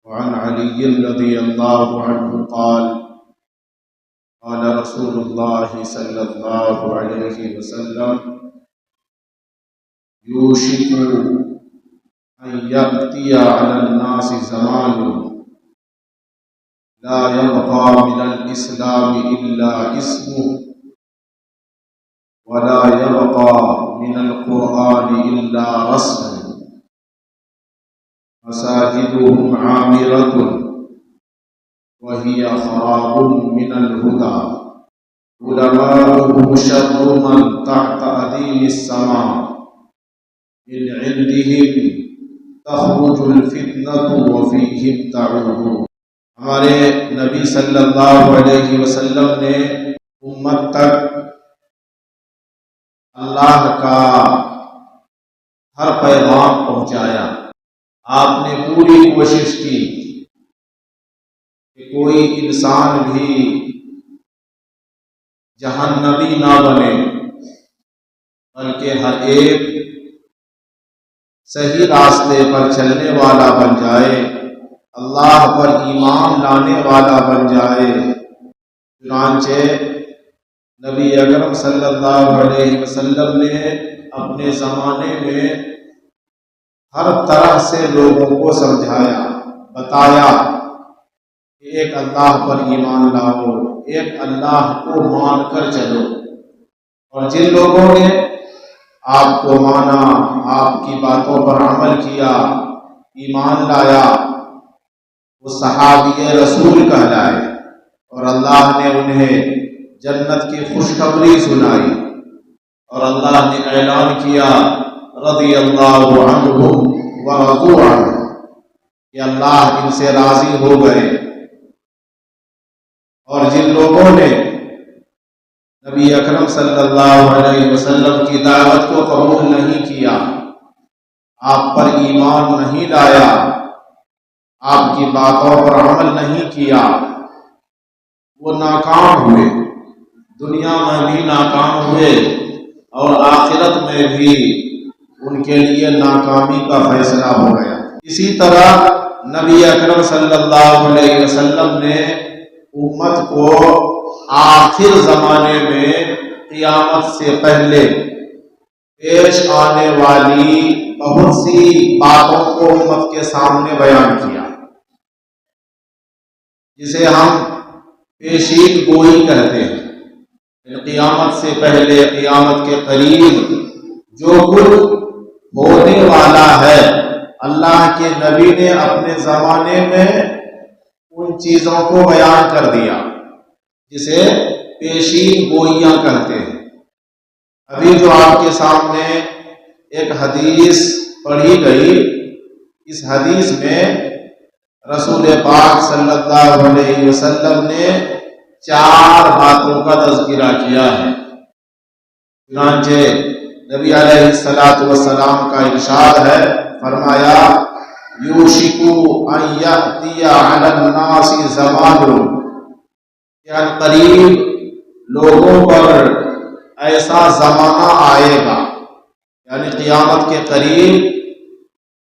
وعن علي رضي الله عنه قال قال رسول الله صلى الله عليه وسلم يوشك أن يأتي على الناس زمان لا يبقى من الإسلام إلا اسمه ولا يبقى من القرآن إلا رسمه مساجدهم عامرة وهي خراب من الهدى علماؤهم شر من تحت أديم السماء من عندهم تخرج الفتنة وفيهم تعود. ہمارے نبی صلی اللہ علیہ وسلم نے امت تک اللہ کا ہر پیغام پہنچایا. آپ نے پوری کوشش کی کہ کوئی انسان بھی جہنمی نہ بنے، بلکہ ہر ایک صحیح راستے پر چلنے والا بن جائے، اللہ پر ایمان لانے والا بن جائے. چنانچہ نبی اکرم صلی اللہ علیہ وسلم نے اپنے زمانے میں ہر طرح سے لوگوں کو سمجھایا، بتایا کہ ایک اللہ پر ایمان لاؤ، ایک اللہ کو مان کر چلو. اور جن لوگوں نے آپ کو مانا، آپ کی باتوں پر عمل کیا، ایمان لایا، وہ صحابی رسول کہلائے، اور اللہ نے انہیں جنت کی خوشخبری سنائی، اور اللہ نے اعلان کیا رضی اللہ عنہم ورضوا عنہ کہ اللہ ان سے راضی ہو گئے. اور جن لوگوں نے نبی اکرم صلی اللہ علیہ وسلم کی دعوت کو قبول نہیں کیا، آپ پر ایمان نہیں لایا، آپ کی باتوں پر عمل نہیں کیا، وہ ناکام ہوئے، دنیا میں بھی ناکام ہوئے اور آخرت میں بھی ان کے لیے ناکامی کا فیصلہ ہو گیا. اسی طرح نبی اکرم صلی اللہ علیہ وسلم نے امت کو آخر زمانے میں قیامت سے پہلے پیش آنے والی بہت سی باتوں کو امت کے سامنے بیان کیا، جسے ہم پیشین گوئی کہتے ہیں. قیامت سے پہلے، قیامت کے قریب جو کچھ ہونے والا ہے، اللہ کے نبی نے اپنے زمانے میں ان چیزوں کو بیان کر دیا، جسے پیشین گوئیاں کہتے ہیں. ابھی جو آپ کے سامنے ایک حدیث پڑھی گئی، اس حدیث میں رسول پاک صلی اللہ علیہ وسلم نے 4 باتوں کا تذکرہ کیا ہے. چنانچہ نبی علیہ السلام کا ارشاد ہے، فرمایا یوشکو ان یأتی علی الناس زمان، کہ قریب لوگوں پر ایسا زمانہ آئے گا، یعنی قیامت کے قریب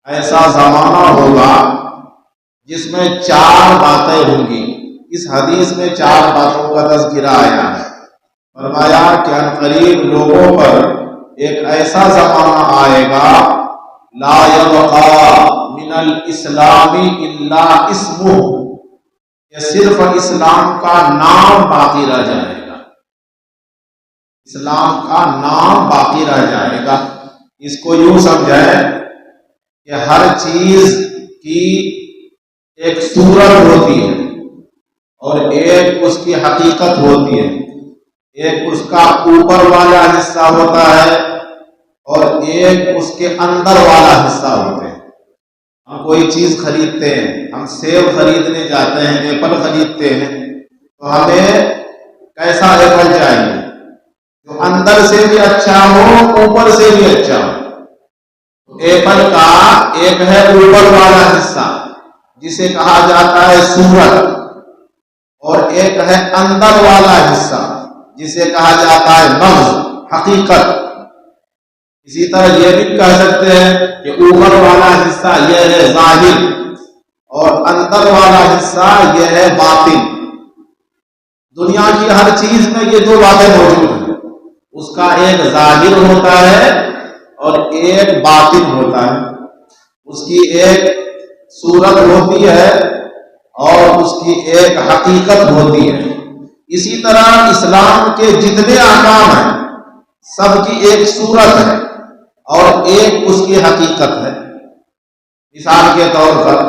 ایسا زمانہ ہوگا جس میں 4 باتیں ہوں گی. اس حدیث میں 4 باتوں کا تذکرہ آیا ہے. فرمایا کہ عنقریب لوگوں پر ایک ایسا زمانہ آئے گا لا یبقى من الاسلام الا اسمه، کہ صرف اسلام کا نام باقی رہ جائے گا، اسلام کا نام باقی رہ جائے گا. اس کو یوں سمجھیں کہ ہر چیز کی ایک صورت ہوتی ہے اور ایک اس کی حقیقت ہوتی ہے. ایک اس کا اوپر والا حصہ ہوتا ہے اور ایک اس کے اندر والا حصہ ہوتا ہے. ہم کوئی چیز خریدتے ہیں، ہم سیب خریدنے جاتے ہیں، ایپل خریدتے ہیں، تو ہمیں کیسا ایپل چاہیے؟ جو اندر سے بھی اچھا ہو، اوپر سے بھی اچھا ہو. ایپل کا ایک ہے اوپر والا حصہ جسے کہا جاتا ہے صورت، اور ایک ہے اندر والا حصہ جسے کہا جاتا ہے لفظ، حقیقت. اسی طرح یہ بھی کہہ سکتے ہیں کہ اوپر والا حصہ یہ ہے ظاہر، اور اندر والا حصہ یہ ہے باطن. دنیا کی ہر چیز میں یہ دو باتیں موجود ہیں. اس کا ایک ظاہر ہوتا ہے اور ایک باطن ہوتا ہے. اس کی ایک صورت ہوتی ہے اور اس کی ایک حقیقت ہوتی ہے. اسی طرح اسلام کے جتنے احکام ہیں سب کی ایک صورت ہے اور ایک اس کی حقیقت ہے. مثال کے طور پر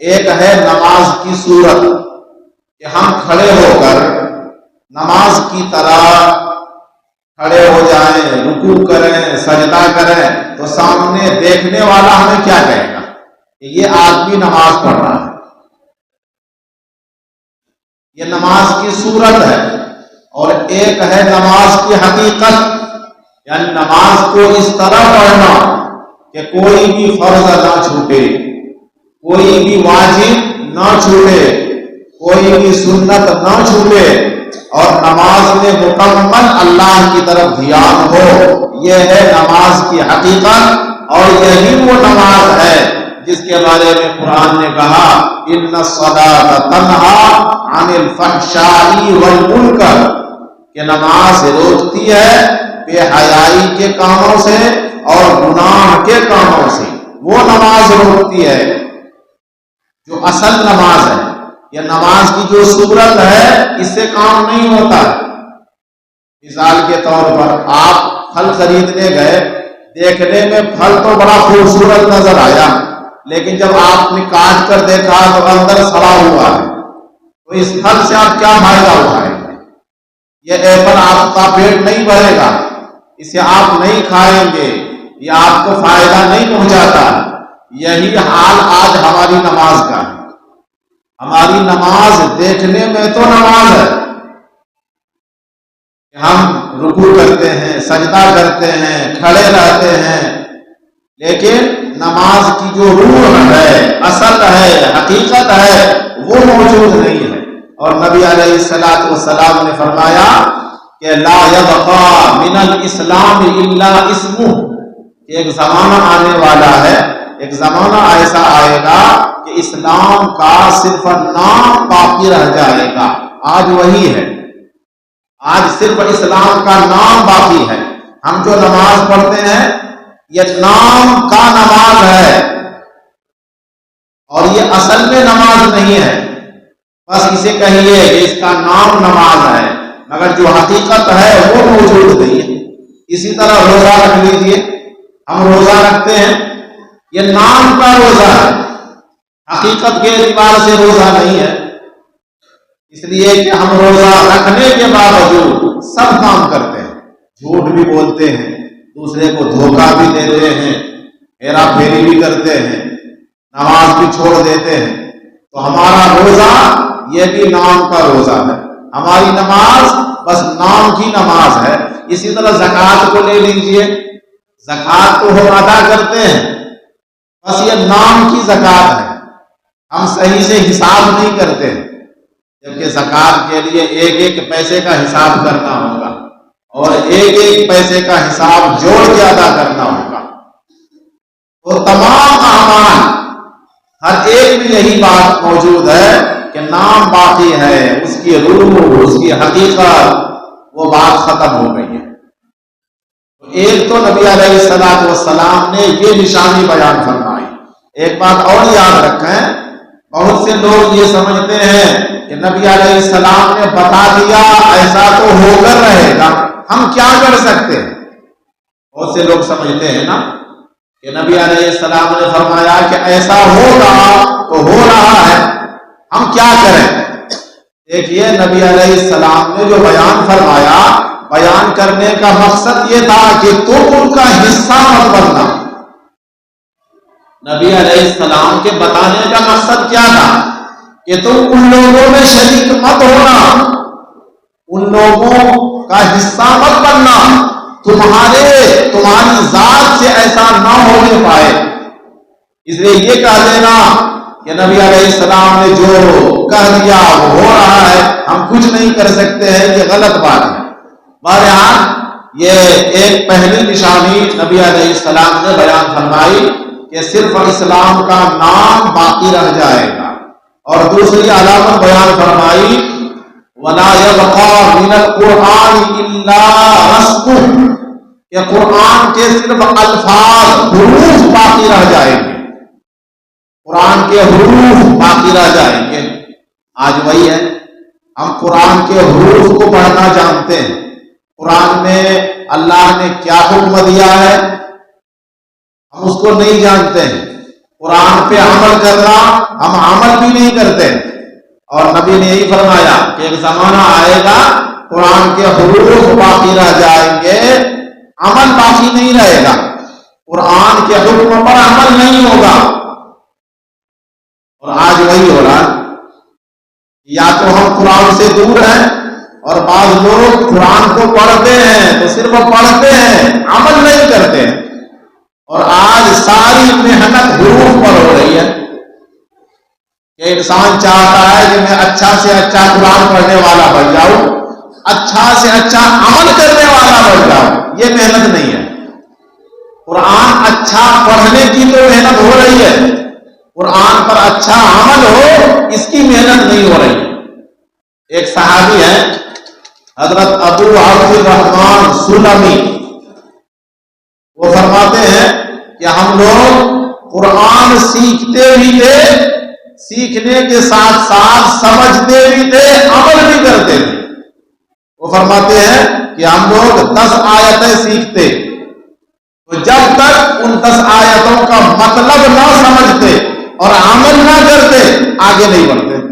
ایک ہے نماز کی صورت کہ ہم کھڑے ہو کر نماز کی طرح کھڑے ہو جائیں، رکوع کریں، سجدہ کریں تو سامنے دیکھنے والا ہمیں کیا کہے گا کہ یہ آدمی نماز پڑھ رہا ہے. یہ نماز کی صورت ہے. اور ایک ہے نماز کی حقیقت، یعنی نماز کو اس طرح پڑھنا کہ کوئی بھی فرض نہ چھوٹے، کوئی بھی واجب نہ چھوٹے، کوئی بھی سنت نہ چھوٹے اور نماز میں مکمل اللہ کی طرف دھیان ہو. یہ ہے نماز کی حقیقت اور یہی وہ نماز ہے جس کے بارے میں قرآن نے کہا ان الصلاۃ تنہی عن الفحشاء والمنکر کہ نماز روکتی ہے بے حیائی کے کاموں سے اور گناہ کے کاموں سے. وہ نماز روکتی ہے جو اصل نماز ہے. یہ نماز کی جو صورت ہے اس سے کام نہیں ہوتا. مثال کے طور پر آپ پھل خریدنے گئے، دیکھنے میں پھل تو بڑا خوبصورت نظر آیا لیکن جب آپ نے کاٹ کر دیکھا تو اندر سڑا ہوا ہے. تو اس پھل سے آپ کیا فائدہ اٹھائیں گے؟ یہ ایپل آپ کا پیٹ نہیں بھرے گا، اسے آپ نہیں کھائیں گے، یہ آپ کو فائدہ نہیں پہنچاتا. یہی حال آج ہماری نماز کا ہے. ہماری نماز دیکھنے میں تو نماز ہے کہ ہم رکوع کرتے ہیں، سجدہ کرتے ہیں، کھڑے رہتے ہیں، لیکن نماز کی جو روح ہے، اصل ہے، حقیقت ہے وہ موجود نہیں ہے. اور نبی علیہ الصلوۃ والسلام نے فرمایا کہ لا یبقى من الاسلام الا اسمہ، کہ ایک زمانہ آنے والا ہے، ایک زمانہ ایسا آئے گا کہ اسلام کا صرف نام باقی رہ جائے گا. آج وہی ہے، آج صرف اسلام کا نام باقی ہے. ہم جو نماز پڑھتے ہیں یہ نام کا نماز ہے اور یہ اصل میں نماز نہیں ہے. بس اسے کہیے کہ اس کا نام نماز ہے مگر جو حقیقت ہے وہ موجود نہیں ہے. اسی طرح روزہ رکھ لیجیے. ہم روزہ رکھتے ہیں، یہ نام کا روزہ ہے، حقیقت کے اعتبار سے روزہ نہیں ہے. اس لیے کہ ہم روزہ رکھنے کے باوجود سب کام کرتے ہیں، جھوٹ بھی بولتے ہیں، دوسرے کو دھوکہ بھی دیتے ہیں، ہیرا پھیری بھی کرتے ہیں، نماز بھی چھوڑ دیتے ہیں. تو ہمارا روزہ یہ بھی نام کا روزہ ہے. ہماری نماز بس نام کی نماز ہے. اسی طرح زکوٰۃ کو لے لیجئے. زکوٰۃ تو ہم ادا کرتے ہیں، بس یہ نام کی زکوٰۃ ہے. ہم صحیح سے حساب نہیں کرتے ہیں، جبکہ زکوٰۃ کے لیے ایک ایک پیسے کا حساب کرنا ہوگا اور ایک ایک پیسے کا حساب جوڑ کے ادا کرنا ہوگا. تو تمام اعمال ہر ایک میں یہی بات موجود ہے کہ نام باقی ہے، اس کی روح، اس کی حقیقت وہ بات ختم ہو گئی ہے. تو ایک تو نبی علیہ الصلوۃ والسلام نے یہ نشانی بیان فرمائی. ایک بات اور یاد رکھیں، بہت سے لوگ یہ سمجھتے ہیں کہ نبی علیہ السلام نے بتا دیا ایسا تو ہو کر رہے گا، ہم کیا کر سکتے ہیں. بہت سے لوگ سمجھتے ہیں نا کہ نبی علیہ السلام نے فرمایا کہ ایسا ہوگا تو ہو رہا ہے، ہم کیا کریں. دیکھیے نبی علیہ السلام نے جو بیان فرمایا، بیان کرنے کا مقصد یہ تھا کہ تم ان کا حصہ مت بننا. نبی علیہ السلام کے بتانے کا مقصد کیا تھا کہ تم ان لوگوں میں شریک مت ہونا، ان لوگوں کا حصہ مت بننا، تمہاری ذات سے ایسا نہ ہونے پائے. اس لیے یہ کہہ دینا کہ نبی علیہ السلام نے جو کہہ دیا وہ ہو رہا ہے، ہم کچھ نہیں کر سکتے ہیں، یہ غلط بات ہے. بہرحال یہ ایک پہلی نشانی نبی علیہ السلام نے بیان فرمائی کہ صرف اسلام کا نام باقی رہ جائے گا اور دوسری علامت بیان فرمائی وَلَا يَبْقَى مِنَ الْقُرْآنِ إِلَّا رَسْمُهُ، کہ قرآن کے صرف الفاظ حروف باقی رہ جائیں گے، قرآن کے حروف باقی رہ جائیں گے۔ آج وہی ہے، ہم قرآن کے حروف کو پڑھنا جانتے ہیں، قرآن میں اللہ نے کیا حکم دیا ہے ہم اس کو نہیں جانتے ہیں، قرآن پہ عمل کرنا ہم عمل بھی نہیں کرتے، اور نبی نے یہی فرمایا کہ ایک زمانہ آئے گا قرآن کے حروف باقی رہ جائیں گے، عمل باقی نہیں رہے گا، قرآن کے حکم پر عمل نہیں ہوگا۔ اور آج وہی ہو رہا ہے، یا تو ہم قرآن سے دور ہیں، اور بعض لوگ قرآن کو پڑھتے ہیں تو صرف پڑھتے ہیں، عمل نہیں کرتے ہیں، اور آج ساری محنت حروف پر ہو رہی ہے کہ انسان چاہتا ہے کہ میں اچھا سے اچھا قرآن پڑھنے والا بن جاؤں، اچھا سے اچھا عمل کرنے والا بن جاؤں۔ یہ محنت نہیں ہے، قرآن اچھا پڑھنے کی تو محنت ہو رہی ہے، قرآن پر اچھا عمل ہو اس کی محنت نہیں ہو رہی۔ ایک صحابی ہے حضرت ابو عبد الرحمن سلمی، وہ فرماتے ہیں کہ ہم لوگ قرآن سیکھتے بھی تھے، سیکھنے کے ساتھ ساتھ سمجھتے بھی تھے، عمل بھی کرتے تھے۔ وہ فرماتے ہیں کہ ہم لوگ 10 آیتیں سیکھتے، تو جب تک ان 10 آیتوں کا مطلب نہ سمجھتے اور عمل نہ کرتے آگے نہیں بڑھتے۔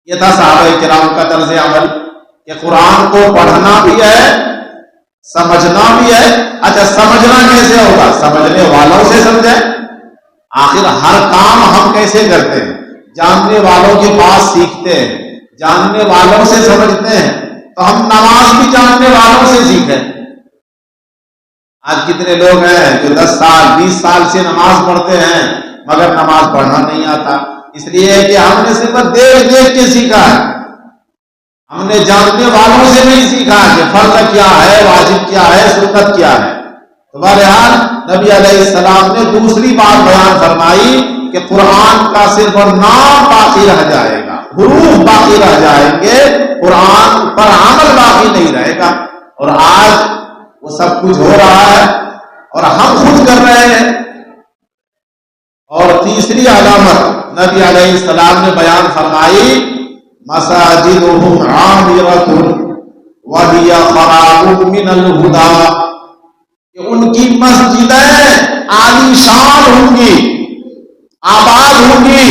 یہ تھا صحابہ کرام کا طرز عمل کہ قرآن کو پڑھنا بھی ہے، سمجھنا بھی ہے۔ اچھا سمجھنا کیسے ہوگا؟ سمجھنے والوں سے سمجھیں۔ آخر ہر کام ہم کیسے کرتے ہیں؟ جاننے والوں کے پاس سیکھتے ہیں، جاننے والوں سے سمجھتے ہیں۔ تو ہم نماز بھی جاننے والوں سے سیکھیں۔ آج کتنے لوگ ہیں جو 10 سال 20 سال سے نماز پڑھتے ہیں مگر نماز پڑھنا نہیں آتا، اس لیے کہ ہم نے صرف دیکھ دیکھ کے سیکھا ہے، ہم نے جاننے والوں سے نہیں سیکھا کہ فرض کیا ہے، واجب کیا ہے، سنت کیا ہے۔ تو بہرحال نبی علیہ السلام نے دوسری بات بیان فرمائی کہ قرآن کا صرف نام باقی رہ جائے گا، حروف باقی رہ جائیں گے، قرآن پر عمل باقی نہیں رہے گا۔ اور آج وہ سب کچھ ہو رہا ہے اور ہم خود کر رہے ہیں۔ اور تیسری علامت نبی علیہ السلام نے بیان فرمائی مساجدہم عامرۃ وہی خراب من الہدی، کہ ان کی مسجدیں عالی شان ہوں گی، آباد ہوں گی،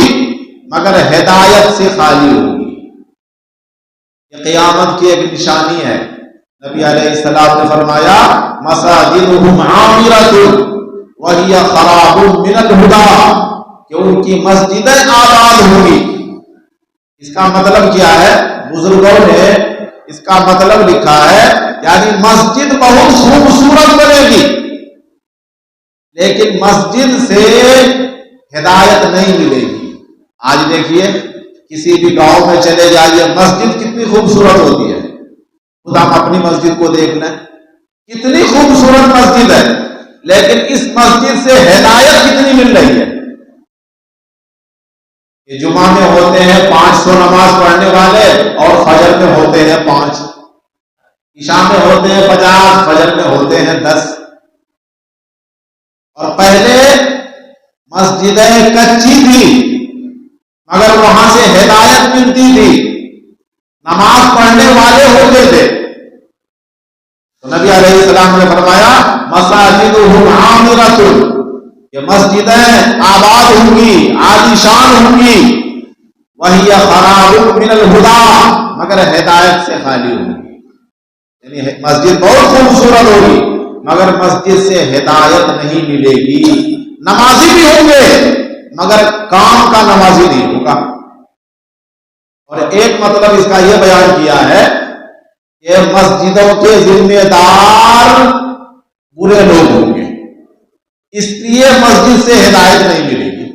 مگر ہدایت سے خالی ہوں گی۔ یہ قیامت کی ایک نشانی ہے۔ نبی علیہ السلام نے فرمایا مساجدہم عامرۃ وہی خراب من الہدی، کہ ان کی مسجدیں آباد ہوں گی۔ اس کا مطلب کیا ہے؟ بزرگوں نے اس کا مطلب لکھا ہے یعنی مسجد بہت خوبصورت بنے گی، لیکن مسجد سے ہدایت نہیں ملے گی۔ آج دیکھیے کسی بھی گاؤں میں چلے جائیے، مسجد کتنی خوبصورت ہوتی ہے، خود ہم اپنی مسجد کو دیکھ لیں، کتنی خوبصورت مسجد ہے، لیکن اس مسجد سے ہدایت کتنی مل رہی ہے؟ کہ جمعہ میں ہوتے ہیں 500 نماز پڑھنے والے اور فجر میں ہوتے ہیں 5، عشاء میں ہوتے ہیں 50، فجر میں ہوتے ہیں 10۔ اور پہلے مسجدیں کچی تھی مگر وہاں سے ہدایت ملتی تھی، نماز پڑھنے والے ہوتے تھے۔ تو نبی علیہ السلام نے فرمایا مساجدہم عامرۃ، کہ مسجدیں آباد ہوں گی، عالی شان ہوں گی، وہی خراب من الہدی، مگر ہدایت سے خالی ہوں گی۔ یعنی مسجد بہت خوبصورت ہوگی مگر مسجد سے ہدایت نہیں ملے گی، نمازی بھی ہوں گے مگر کام کا نمازی نہیں ہوگا۔ اور ایک مطلب اس کا یہ بیان کیا ہے کہ مسجدوں کے ذمہ دار برے لوگ ہوں گے، اس لیے مسجد سے ہدایت نہیں ملے گی۔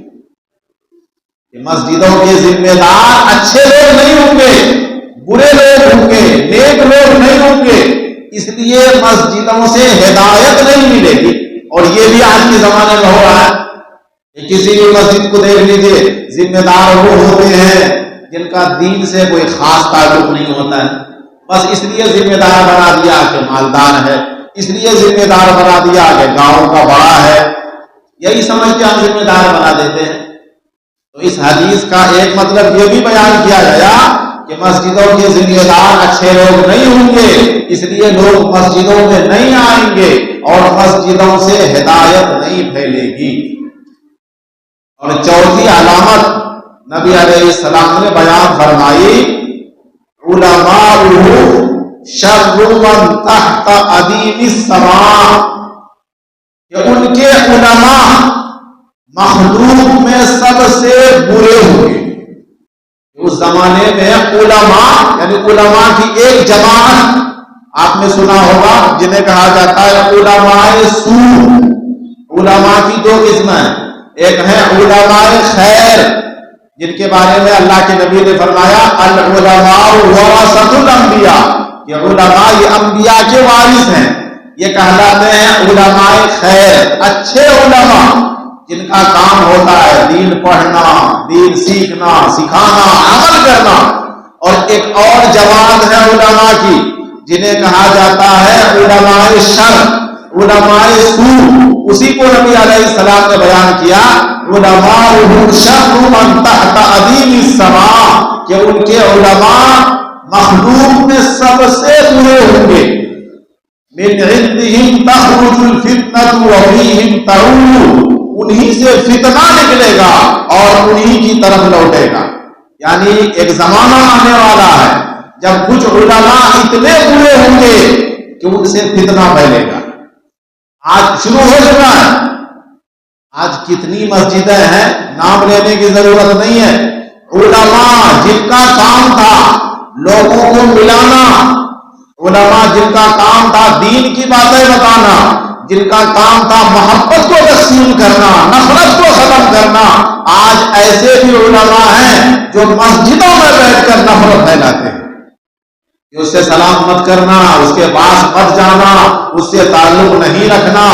کہ مسجدوں کے ذمہ دار اچھے لوگ نہیں ہوں گے، برے لوگ ہوں گے، نیک لوگ نہیں ہوں گے، اس لیے مسجدوں سے ہدایت نہیں ملے گی۔ اور یہ بھی آج کے زمانے میں ہو رہا ہے کہ کسی بھی مسجد کو دیکھ لیجیے ذمہ دار وہ ہوتے ہیں جن کا دین سے کوئی خاص تعلق نہیں ہوتا ہے، بس اس لیے ذمہ دار بنا دیا کہ مالدار ہے، اس لیے ذمہ دار بنا دیا کہ گاؤں کا بڑا ہے، یہی سمجھ کے ہم ذمہ دار بنا دیتے ہیں۔ تو اس حدیث کا ایک مطلب یہ بھی بیان کیا گیا کہ مسجدوں کے ذمہ دار اچھے لوگ نہیں ہوں گے، اس لیے لوگ مسجدوں میں نہیں آئیں گے اور مسجدوں سے ہدایت نہیں پھیلے گی۔ اور چوتھی علامت نبی علیہ السلام نے بیان فرمائی، علماء شر من تحت ادیم السماء، کہ ان کے علماء مخلوق میں سب سے برے ہوں گے۔ اس زمانے میں علماء یعنی علماء کی ایک جماعت آپ نے سنا ہوگا جنہیں کہا جاتا ہے علماء سوء۔ علماء کی دو قسمیں ہیں، ایک ہے علماء خیر جن کے بارے میں اللہ کے نبی نے فرمایا العلماء ورثۃ الانبیاء، کہ علماء یہ انبیاء کے وارث ہیں، یہ کہلاتے ہیں علماء خیر، اچھے علماء جن کا کام ہوتا ہے دین پڑھنا، دین سیکھنا، سکھانا، عمل کرنا۔ اور ایک اور جماعت ہے علماء کی جنہیں کہا جاتا ہے علماء شر، علماء سوء۔ اسی کو نبی علیہ السلام نے بیان کیا، علماء شر من تحت ادیم السماء، کہ ان کے علماء مخلوق میں سب سے برے ہوں گے۔ من عندهم تخرج الفتنة وفيهم تعود، انہی سے فتنہ نکلے گا اور انہی کی طرف لوٹے گا۔ یعنی ایک زمانہ آنے والا ہے جب کچھ علماء اتنے برے ہوں گے کہ ان سے فتنہ پھیلے گا۔ آج شروع ہو چکا ہے، آج کتنی مسجدیں ہیں نام لینے کی ضرورت نہیں ہے، علماء جن کا کام تھا لوگوں کو ملانا، علماء جن کا کام تھا دین کی باتیں بتانا، جن کا کام تھا محبت کو تقسیم کرنا، نفرت کو ختم کرنا، آج ایسے بھی علماء ہیں جو مسجدوں میں بیٹھ کر نفرت پھیلاتے ہیں کہ اس سے سلام مت کرنا، اس کے پاس مت جانا، اس سے تعلق نہیں رکھنا۔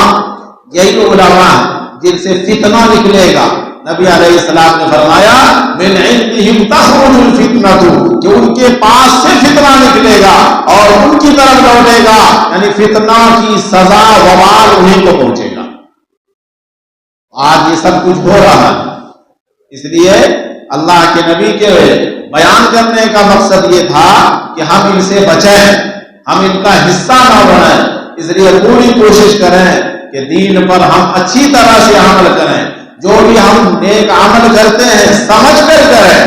یہی علماء ہیں جن سے فتنہ نکلے گا۔ نبی علیہ السلام نے فرمایا من عندهم تخرج الفتنة، کہ ان کے پاس سے فتنہ نکلے گا اور ان کی طرف لوٹے گا، یعنی فتنہ کی سزا وبال انہیں کو پہنچے گا۔ آج یہ سب کچھ ہو رہا ہے، اس لیے اللہ کے نبی کے بیان کرنے کا مقصد یہ تھا کہ ہم ان سے بچیں، ہم ان کا حصہ نہ بنیں۔ اس لیے پوری کوشش کریں کہ دین پر ہم اچھی طرح سے عمل کریں، جو بھی ہم نیک عمل کرتے ہیں سمجھ کر کریں۔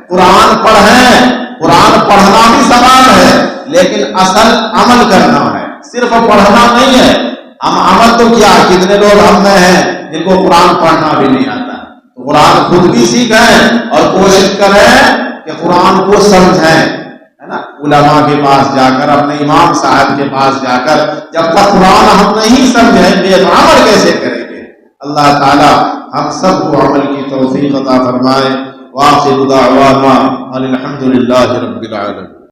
قرآن پڑھیں، قرآن پڑھنا بھی ثواب ہے لیکن اصل عمل کرنا ہے، صرف پڑھنا نہیں ہے۔ ہم عمل تو کیا، کتنے لوگ ہم میں ہیں جن کو قرآن پڑھنا بھی نہیں آتا ہے۔ تو قرآن خود بھی سیکھیں اور کوشش کریں کہ قرآن کو سمجھیں، ہے نا، علماء کے پاس جا کر، اپنے امام صاحب کے پاس جا کر۔ جب تک قرآن ہم نہیں سمجھیں گے تو عمل کیسے کریں گے؟ اللہ تعالی ہم سب کو عمل کی توفیق عطا فرمائے۔ وآخر دعوانا الحمد للہ رب العالمین۔